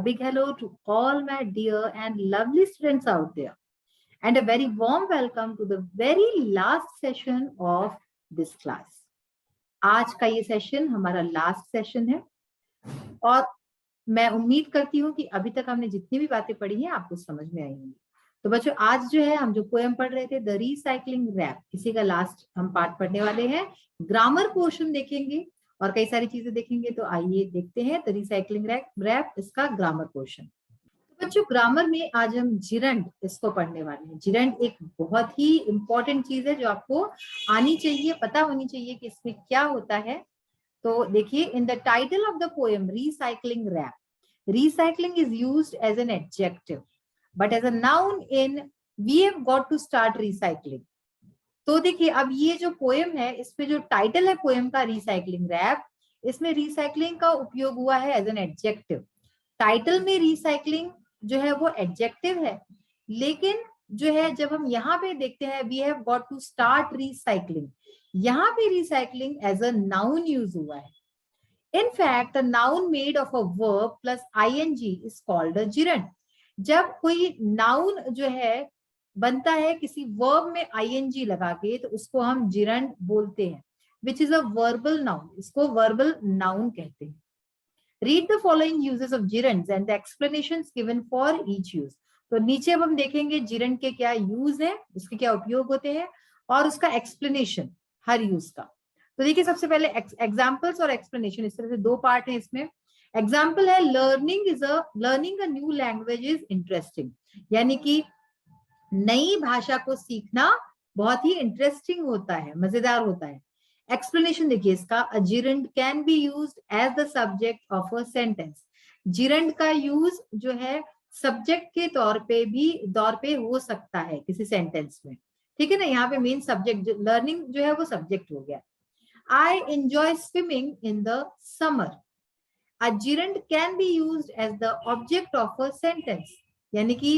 big hello to all my dear and lovely students out there, and a very warm welcome to the very last session of this class. आज का ये session हमारा last session है और मैं उम्मीद करती हूँ कि अभी तक हमने जितनी भी बातें पढ़ी हैं आपको समझ में आई होंगी। तो बच्चों, आज जो है हम जो पोएम पढ़ रहे थे, द रिसाइकलिंग रैप, इसी का लास्ट हम पार्ट पढ़ने वाले हैं। ग्रामर पोर्शन देखेंगे और कई सारी चीजें देखेंगे। तो आइए देखते हैं द रिसाइकलिंग रैप, इसका ग्रामर पोर्शन। तो बच्चों, ग्रामर में आज हम जिरंड इसको पढ़ने वाले हैं। जिरंड एक बहुत ही इंपॉर्टेंट चीज है जो आपको आनी चाहिए, पता होनी चाहिए कि इसमें क्या होता है। तो देखिए, in the title of the poem recycling rap, recycling is used as an adjective, but as a noun in we have got to start recycling. तो देखिए, अब ये जो पोएम है, इसमें जो टाइटल है पोएम का रिसाइकलिंग रैप, इसमें रिसाइकलिंग का उपयोग हुआ है एज एन एडजेक्टिव। टाइटल में रिसाइकलिंग जो है वो एडजेक्टिव है, लेकिन जो है जब हम यहाँ पे देखते हैं we have got to start recycling, यहाँ पे recycling as a noun use हुआ है। In fact, a noun made of a verb plus ing is called a gerund. जब कोई नाउन जो है बनता है किसी वर्ब में ing लगा के, तो उसको हम gerund बोलते हैं, which is a verbal noun. इसको verbal noun कहते हैं। Read the following uses of gerunds and the explanations given for each use. तो नीचे अब हम देखेंगे gerund के क्या यूज है, उसके क्या उपयोग होते हैं और उसका एक्सप्लेनेशन हर यूज का। तो देखिए, सबसे पहले एग्जाम्पल्स और एक्सप्लेनेशन, इस तरह से दो पार्ट है इसमें। एग्जाम्पल है learning a new language is interesting, यानी कि नई भाषा को सीखना बहुत ही इंटरेस्टिंग होता है, मजेदार होता है। एक्सप्लेनेशन देखिए इसका, a gerund can be used as the subject of a sentence. Gerund का यूज जो है सब्जेक्ट के तौर पे हो सकता है किसी सेंटेंस में, ठीक है ना। यहाँ पे मेन सब्जेक्ट लर्निंग जो है वो सब्जेक्ट हो गया। I enjoy swimming in the summer. A gerund can be used as the object of a sentence. यानी कि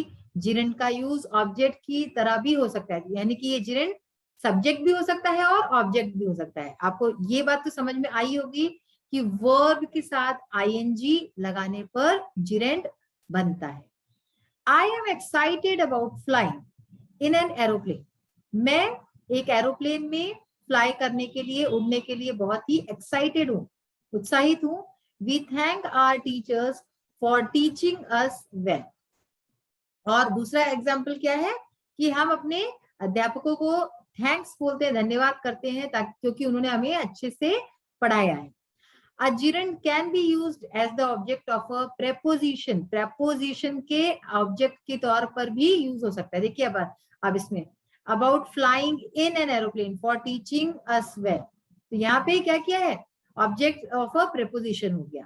gerund का यूज ऑब्जेक्ट की तरह भी हो सकता है, यानी कि ये gerund सब्जेक्ट भी हो सकता है और ऑब्जेक्ट भी हो सकता है। आपको ये बात तो समझ में आई होगी कि वर्ब के साथ ing लगाने पर gerund बनता है। I am excited about flying in an aeroplane. मैं एक एरोप्लेन में फ्लाई करने के लिए, उड़ने के लिए बहुत ही एक्साइटेड हूँ, उत्साहित हूँ। We thank our teachers for teaching us well. और दूसरा एग्जाम्पल क्या है कि हम अपने अध्यापकों को थैंक्स बोलते हैं, धन्यवाद करते हैं, ताकि क्योंकि उन्होंने हमें अच्छे से पढ़ाया है। A gerund can be used as the object of a preposition. preposition के ऑब्जेक्ट के तौर पर भी यूज हो सकता है। देखिए अब इसमें about flying in an aeroplane for teaching us well, तो यहाँ पे क्या किया है, ऑब्जेक्ट ऑफ अ preposition हो गया।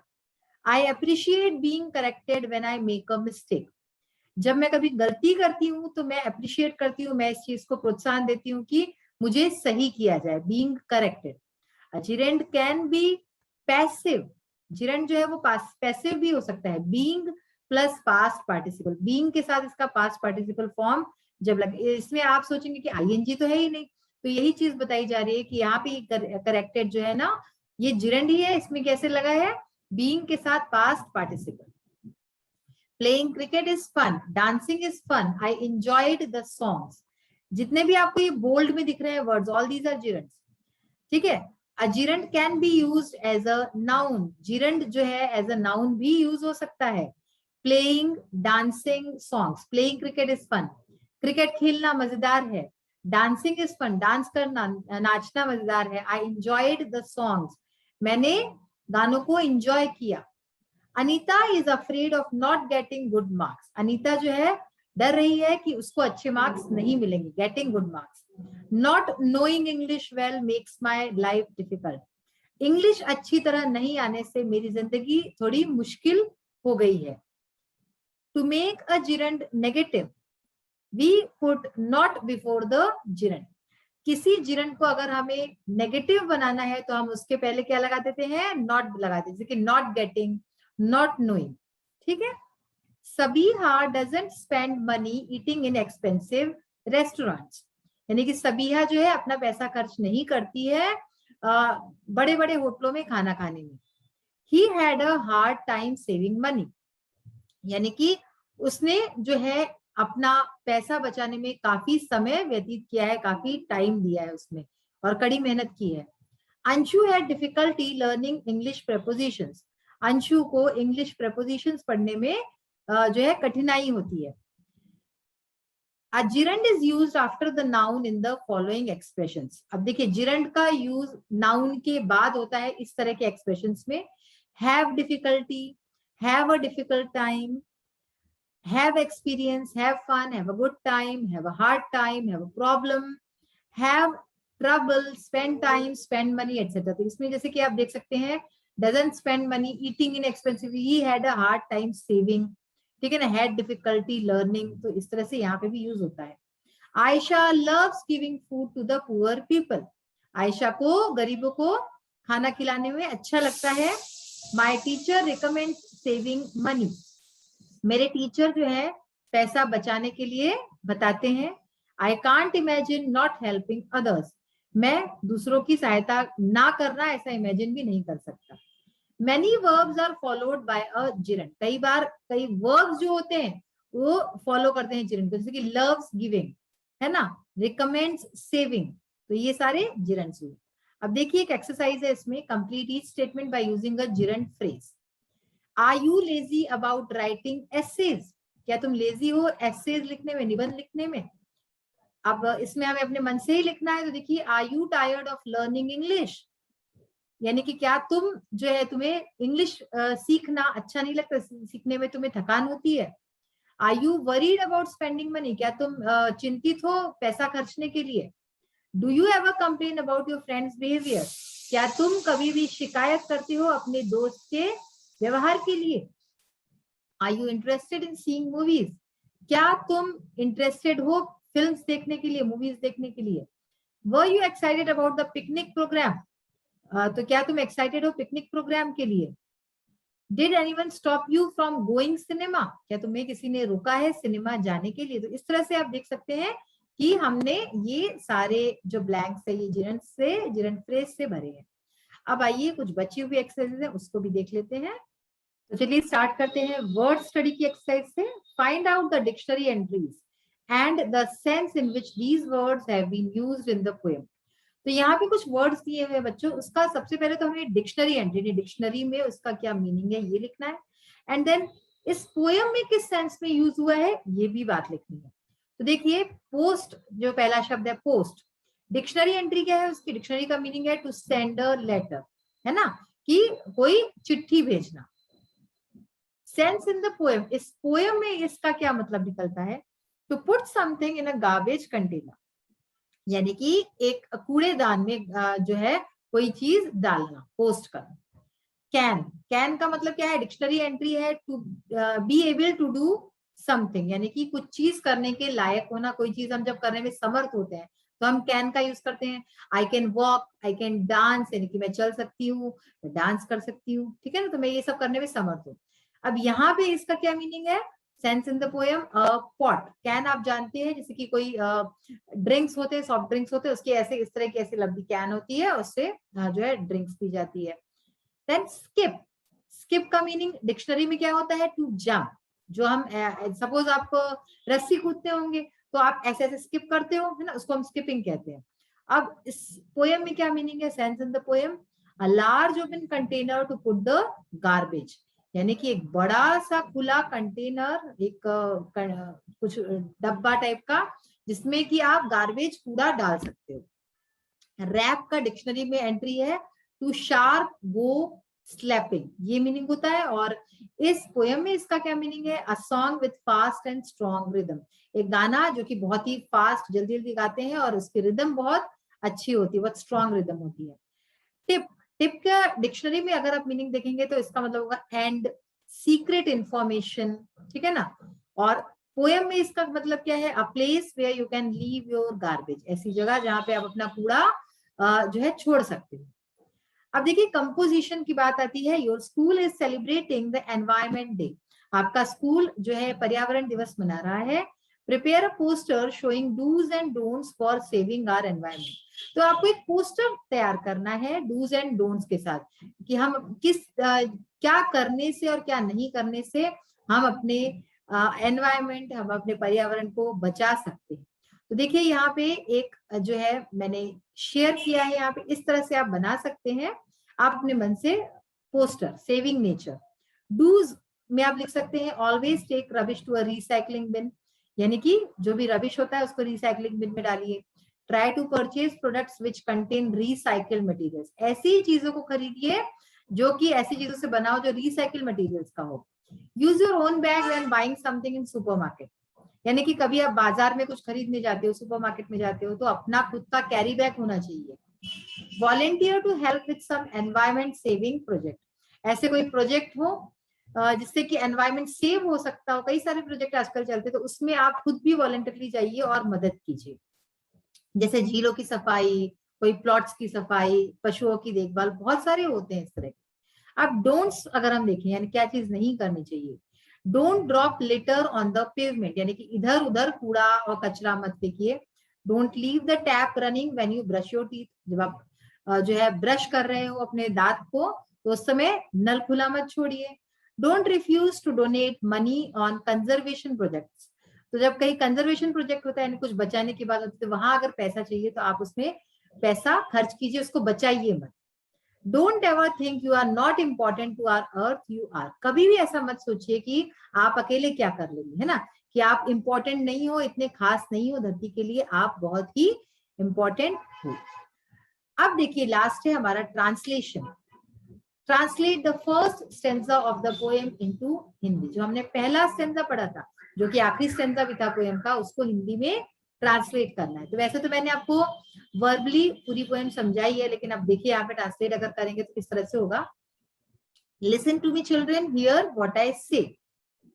I appreciate being corrected when I make a mistake. जब मैं कभी गलती करती हूँ तो मैं अप्रिशिएट करती हूँ, मैं इस चीज को प्रोत्साहन देती हूँ कि मुझे सही किया जाए, being corrected. A gerund can be passive. gerund जो है वो पैसिव भी हो सकता है, being plus past participle. being के साथ इसका पास्ट पार्टिसिपल फॉर्म जब लगे, इसमें आप सोचेंगे कि ing तो है ही नहीं, तो यही चीज बताई जा रही है कि यहाँ पे करेक्टेड जो है ना, ये gerund ही है, इसमें कैसे लगा है, being के साथ past participle. Playing cricket is fun, dancing is fun, I enjoyed the songs. जितने भी आपको ये बोल्ड में दिख रहे हैं words, all these are gerunds, ठीक है। A gerund can be used as a noun. gerund जो है as a noun भी यूज हो सकता है। Playing, dancing, songs. Playing cricket is fun. Cricket खेलना मजेदार है। Dancing is fun. डांस करना, नाचना मजेदार है। I enjoyed the songs. मैंने गानों को enjoy किया। Anita is afraid of not getting good marks. Anita जो है डर रही है कि उसको अच्छे मार्क्स नहीं मिलेंगे, getting good marks. Not knowing English well makes my life difficult. English अच्छी तरह नहीं आने से मेरी जिंदगी थोड़ी मुश्किल हो गई है। To make a gerund negative, we put not before the gerund. किसी gerund को अगर हमें नेगेटिव बनाना है तो हम उसके पहले क्या लगा देते हैं, not लगा देते हैं, जैसे कि not getting, not knowing, ठीक है। Sabiha doesn't spend money eating in expensive restaurants. यानी कि सबिहा जो है अपना पैसा खर्च नहीं करती है बड़े बड़े होटलों में खाना खाने में। He had a hard time saving money. यानी कि उसने जो है अपना पैसा बचाने में काफी समय व्यतीत किया है, काफी टाइम दिया है उसमें और कड़ी मेहनत की है। Anshu had difficulty learning English prepositions. Anshu को इंग्लिश प्रेपोजिशंस पढ़ने में जो है कठिनाई होती है। A gerund is used after the noun in the following expressions. अब देखिए gerund का यूज noun के बाद होता है इस तरह के expressions में: have difficulty, have a difficult time, have experience, have fun, have a good time, have a hard time, have a problem, have trouble, spend time, spend money, etc. तो इसमें जैसे कि आप देख सकते हैं, doesn't spend money, eating inexpensively, he had a hard time saving, ठीक है ना, had difficulty learning, तो इस तरह से यहाँ पे भी यूज होता है। Ayesha loves giving food to the poor people. Ayesha को, गरीबों को खाना खिलाने में अच्छा लगता है। My teacher recommends saving money. मेरे टीचर जो है पैसा बचाने के लिए बताते हैं। I can't imagine not helping others. मैं दूसरों की सहायता ना करना ऐसा इमेजिन भी नहीं कर सकता। Many verbs are followed by a gerund. कई बार कई वर्ब्स जो होते हैं वो फॉलो करते हैं जिरंड को, जैसे कि लव्स गिविंग, है ना, रिकमेंड्स सेविंग, तो ये सारे जिरंड्स हुए। अब देखिए एक एक्सरसाइज है इसमें, complete each statement by using a gerund phrase. Are you lazy about writing essays? क्या तुम लेजी हो एसेज लिखने में, निबंध लिखने में? अब इसमें हमें अपने मन से ही लिखना है, तो देखिए are you tired of learning English? यानी कि क्या तुम जो है, तुम्हें इंग्लिश सीखना अच्छा नहीं लगता, सीखने में तुम्हें थकान होती है? Are you worried about spending money? क्या तुम चिंतित हो पैसा खर्चने के लिए? Do you ever complain about your friends behaviour? क्या तुम कभी भी शिकायत करते हो अपने दोस्त के व्यवहार के लिए? Are you interested in seeing movies? क्या तुम इंटरेस्टेड हो फिल्म्स देखने के लिए, मूवीज देखने के लिए? Were you excited about the picnic programme? तो क्या तुम एक्साइटेड हो पिकनिक प्रोग्राम के लिए? Did anyone stop you from going cinema? क्या तुम्हें किसी ने रोका है सिनेमा जाने के लिए? तो इस तरह से आप देख सकते हैं कि हमने ये सारे जो ब्लैंक्स है ये जिरंड फ्रेज से भरे हैं। अब आइए कुछ बची हुई एक्सरसाइज है उसको भी देख लेते हैं। तो चलिए स्टार्ट करते हैं वर्ड स्टडी की एक्सरसाइज से। Find out the dictionary entries and the sense in which these words have been used in the poem. तो यहाँ पे कुछ वर्ड्स दिए हुए हैं बच्चों, उसका सबसे पहले तो हमें डिक्शनरी एंट्री, डिक्शनरी में उसका क्या मीनिंग है ये लिखना है, एंड देन इस पोएम में किस सेंस में यूज हुआ है ये भी बात लिखनी है। तो देखिए पोस्ट जो पहला शब्द है पोस्ट, डिक्शनरी एंट्री क्या है उसकी? डिक्शनरी का मीनिंग है टू सेंड अ लेटर, है ना, कि कोई चिट्ठी भेजना। सेंस इन द पोएम, इस पोएम में इसका क्या मतलब निकलता है? To put something in a garbage container, यानी कि एक कूड़ेदान में जो है कोई चीज डालना, पोस्ट करना। कैन, कैन का मतलब क्या है? डिक्शनरी एंट्री है to be able to do something, यानी कि कुछ चीज करने के लायक होना, कोई चीज हम जब करने में समर्थ होते हैं तो हम कैन का यूज करते हैं। I can walk, I can dance, यानी कि मैं चल सकती हूँ, मैं डांस कर सकती हूँ, ठीक है ना, तो मैं ये सब करने में समर्थ हूँ। अब यहाँ पे इसका क्या मीनिंग है? Sense in the poem, pot, can आप जानते हैं जैसे कि कोई ड्रिंक्स होते हैं, सॉफ्ट ड्रिंक्स होते हैं, उसकी ऐसे इस तरह की ऐसी लंबी कैन होती है, उससे जो है ड्रिंक्स पी जाती है। देन स्किप, स्किप का मीनिंग डिक्शनरी में क्या होता है? टू जंप, जो हम सपोज आप रस्सी कूदते होंगे तो आप ऐसे ऐसे स्किप करते हो, है ना, उसको हम स्किपिंग कहते हैं। अब इस पोएम में क्या मीनिंग है? Sense in the poem, a large open container to put the garbage, यानी कि एक बड़ा सा खुला कंटेनर, एक कुछ डब्बा टाइप का जिसमें कि आप गार्बेज कूड़ा डाल सकते हो। रैप का डिक्शनरी में एंट्री है टू शार्प गो स्लैपिंग, ये मीनिंग होता है। और इस पोएम में इसका क्या मीनिंग है? A song with fast and strong rhythm, एक गाना जो कि बहुत ही फास्ट जल्दी जल्दी गाते हैं और उसकी रिदम बहुत अच्छी होती है, बहुत स्ट्रॉन्ग रिदम होती है। टिप, टिप का डिक्शनरी में अगर आप मीनिंग देखेंगे तो इसका मतलब होगा एंड सीक्रेट इंफॉर्मेशन, ठीक है ना। और पोएम में इसका मतलब क्या है? A place where you can leave your garbage, ऐसी जगह जहां पे आप अपना कूड़ा जो है छोड़ सकते हो। अब देखिए कंपोजिशन की बात आती है। Your school is celebrating the environment day, आपका स्कूल जो है पर्यावरण दिवस मना रहा है। Prepare a poster showing dos and don'ts for saving our environment, तो आपको एक पोस्टर तैयार करना है डूज एंड डोंट्स के साथ कि हम किस क्या करने से और क्या नहीं करने से हम अपने एनवायरमेंट, हम अपने पर्यावरण को बचा सकते हैं। तो देखिए यहाँ पे एक जो है मैंने शेयर किया है, यहाँ पे इस तरह से आप बना सकते हैं। आप अपने मन से पोस्टर सेविंग नेचर, डूज में आप लिख सकते हैं always take rubbish to a recycling bin, यानी कि जो भी रबिश होता है उसको रिसाइकलिंग बिन में डालिए। Try to purchase products which contain recycled materials, ऐसी चीजों को खरीदिए जो कि ऐसी चीजों से बना हो जो रिसाइकल मटेरियल्स का हो। Use your own bag when buying something in supermarket, यानी कि कभी आप बाजार में कुछ खरीदने जाते हो, सुपरमार्केट में जाते हो, तो अपना खुद का कैरी बैग होना चाहिए। Volunteer to help with some environment saving project, ऐसे कोई प्रोजेक्ट हो जिससे कि एनवायरमेंट सेव हो सकता हो, कई सारे प्रोजेक्ट आजकल चलते हैं, तो उसमें आप खुद भी वॉलेंटरली जाइए और मदद कीजिए। जैसे झीलों की सफाई, कोई प्लॉट्स की सफाई, पशुओं की देखभाल, बहुत सारे होते हैं इस तरह। अब डोंट्स अगर हम देखें, यानी क्या चीज नहीं करनी चाहिए, don't drop litter on the pavement, यानी कि इधर उधर कूड़ा और कचरा मत फेंकिए। Don't leave the tap running when you brush your teeth, जब आप जो है ब्रश कर रहे हो अपने दांत को, तो उस समय नल खुला मत छोड़िए। Don't refuse to donate money on conservation projects, तो जब कहीं कंजर्वेशन प्रोजेक्ट होता है, यानी कुछ बचाने की बात होती है, तो वहां अगर पैसा चाहिए तो आप उसमें पैसा खर्च कीजिए, उसको बचाइए मत। Don't ever think you are not important to our earth, you are, कभी भी ऐसा मत सोचिए कि आप अकेले क्या कर लेंगे, है ना, कि आप इम्पोर्टेंट नहीं हो, इतने खास नहीं हो धरती के लिए, आप बहुत ही इम्पोर्टेंट हो। अब देखिए लास्ट है हमारा translation. Translate the first stanza of the poem into Hindi, जो हमने पहला स्टेंजा पढ़ा था, जो कि आखिरी स्टेंजा भी था पोएम का, उसको हिंदी में ट्रांसलेट करना है। तो वैसे तो मैंने आपको वर्बली पूरी पोएम समझाई है, लेकिन अब देखिए यहाँ पे ट्रांसलेट अगर करेंगे तो किस तरह से होगा। Listen to me children, hear what I say,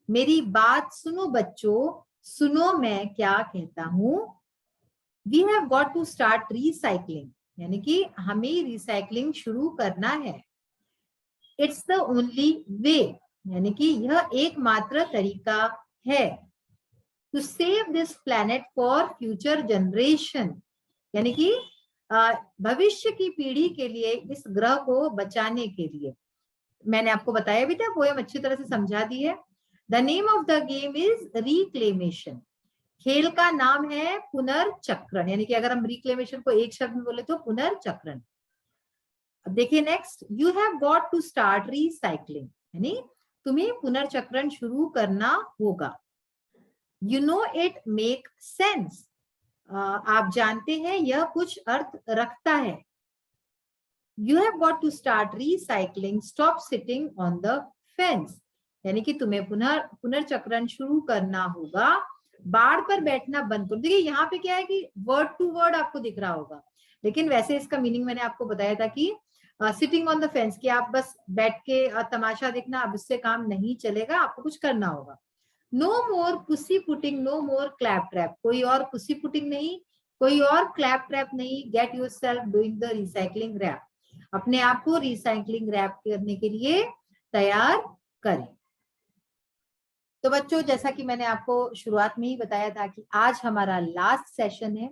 मेरी बात सुनो बच्चों, सुनो मैं क्या कहता हूँ। We have got to start recycling, यानी कि हमें रिसाइकलिंग शुरू करना है। इट्स द ओनली वे, यानी कि यह एकमात्र तरीका है। To save this planet for future generation, यानी कि भविष्य की पीढ़ी के लिए इस ग्रह को बचाने के लिए। मैंने आपको बताया भी था, पोएम अच्छी तरह से समझा दी है। The name of the game is reclamation, खेल का नाम है पुनर्चक्रण, यानी कि अगर हम रिक्लेमेशन को एक शब्द में बोले तो पुनर्चक्रण। अब देखिए next, you have got to start recycling, यानी तुम्हें पुनर्चक्रण शुरू करना होगा। You know it make sense, आप जानते हैं यह कुछ अर्थ रखता है। You have got to start recycling, stop sitting on the fence, यानी कि तुम्हें पुनर्चक्रण शुरू करना होगा, बाड़ पर बैठना बंद करो। देखिए यहाँ पे क्या है कि वर्ड टू वर्ड आपको दिख रहा होगा, लेकिन वैसे इसका मीनिंग मैंने आपको बताया था कि सिटिंग ऑन द फेंस, कि आप बस बैठ के तमाशा देखना, अब इससे काम नहीं चलेगा, आपको कुछ करना होगा। No more pussyfooting, no more claptrap, कोई और पुसी पुटिंग नहीं, कोई और क्लैप ट्रैप नहीं। Get yourself doing the recycling rap, अपने आप को रिसाइकलिंग रैप करने के लिए तैयार करें। तो बच्चों, जैसा कि मैंने आपको शुरुआत में ही बताया था कि आज हमारा लास्ट सेशन है।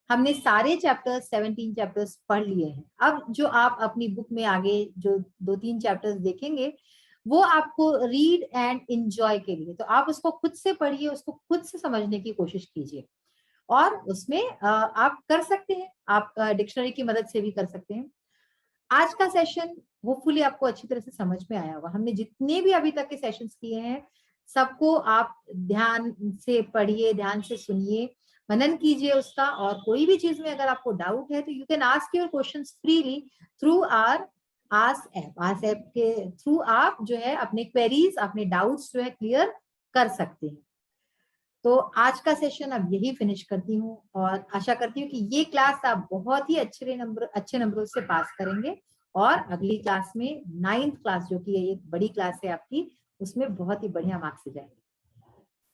हमने सारे चैप्टर्स 17 चैप्टर्स पढ़ लिए हैं। अब जो आप अपनी बुक में आगे जो 2-3 चैप्टर्स देखेंगे, वो आपको रीड एंड एंजॉय के लिए, तो आप उसको खुद से पढ़िए, उसको खुद से समझने की कोशिश कीजिए, और उसमें आप कर सकते हैं, आप डिक्शनरी की मदद से भी कर सकते हैं। आज का सेशन होपफुली आपको अच्छी तरह से समझ में आया होगा। हमने जितने भी अभी तक के सेशंस किए हैं, सबको आप ध्यान से पढ़िए, ध्यान से सुनिए, मनन कीजिए उसका, और कोई भी चीज में अगर आपको डाउट है तो you can ask your questions freely through our ask app. Ask app के थ्रू आप जो है अपने क्वेरीज, अपने डाउट्स जो है क्लियर कर सकते हैं। तो आज का सेशन अब यही फिनिश करती हूँ, और आशा करती हूँ कि ये क्लास आप बहुत ही अच्छे नंबरों से पास करेंगे, और अगली क्लास में 9th क्लास, जो कि एक बड़ी क्लास है आपकी, उसमें बहुत ही बढ़िया मार्क्स से जाएंगे।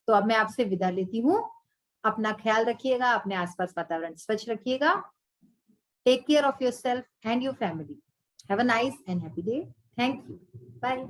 तो अब मैं आपसे विदा लेती हूँ। अपना ख्याल रखिएगा, अपने आसपास वातावरण स्वच्छ रखिएगा। Take care of yourself and your family. Have a nice and happy day. Thank you. Bye.